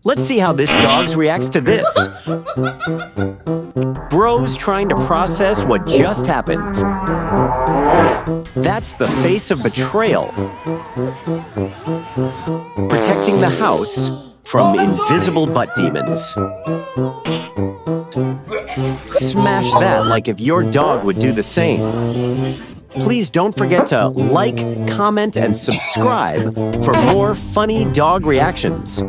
Let's see how this dog reacts to this. Bro's trying to process what just happened. That's the face of betrayal. Protecting the house from invisible butt demons. Smash that like if your dog would do the same. Please don't forget to like, comment, and subscribe for more funny dog reactions.